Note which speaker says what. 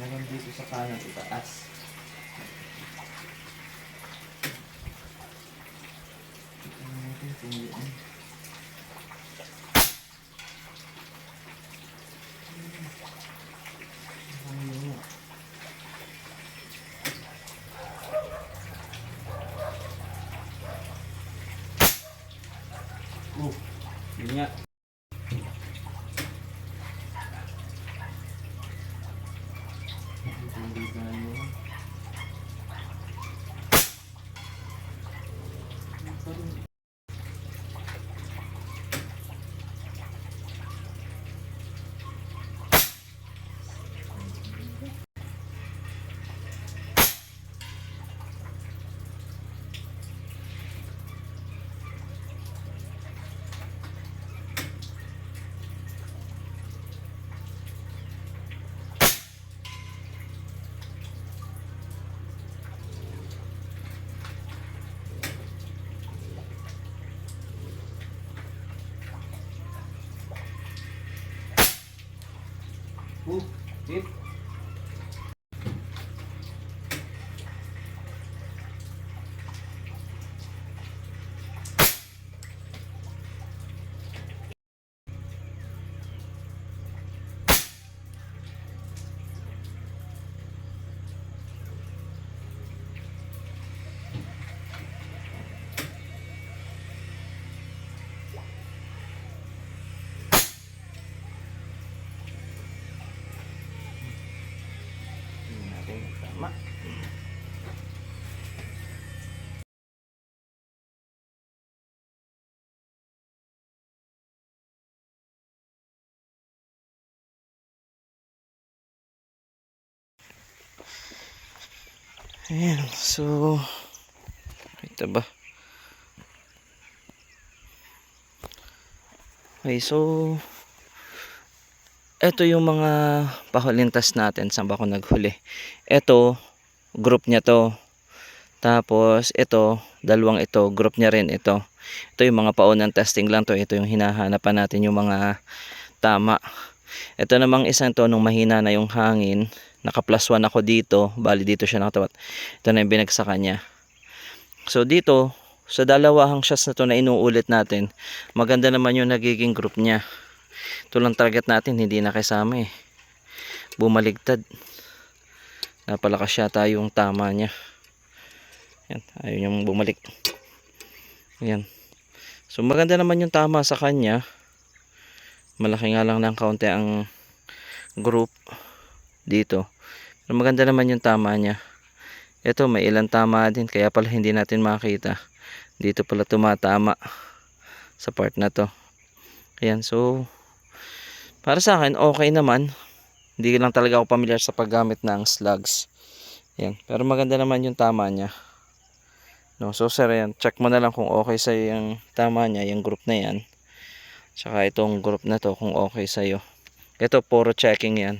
Speaker 1: Meron dito sa kanan itaas. Tignan natin kung yun. Yun nga. Tip. Tama. Ayan, so ito ba? Okay, so ito yung mga pahulintas natin. Saan ba ako naghuli? Ito, group niya to. Tapos ito, dalawang ito, group niya rin ito. Ito yung mga paunang testing lang to. Ito yung hinahanapan natin yung mga tama. Ito namang isang to, nung mahina na yung hangin, naka plus 1 ako dito, bali dito siya nakatawat. Ito na yung binagsakan niya. So dito, sa dalawang shots na to na inuulit natin, maganda naman yung nagiging group niya. Ito lang target natin, hindi nakisama eh. Bumaligtad. Napalakas yata yung tama niya. Yan, ayaw niyang bumalik. Yan. So maganda naman yung tama sa kanya. Malaki nga lang ng kaunti ang group dito. Pero maganda naman yung tama niya. Ito may ilang tama din, kaya pala hindi natin makita. Dito pala tumatama sa part na to. Ayan, so para sa akin okay naman. Hindi lang talaga ako familiar sa paggamit ng slugs. Ayan, pero maganda naman yung tama niya. No, so sir, yan, check mo na lang kung okay sa yung tama niya, yung group na yan. Tsaka itong group na to kung okay sa iyo. Ito puro checking yan.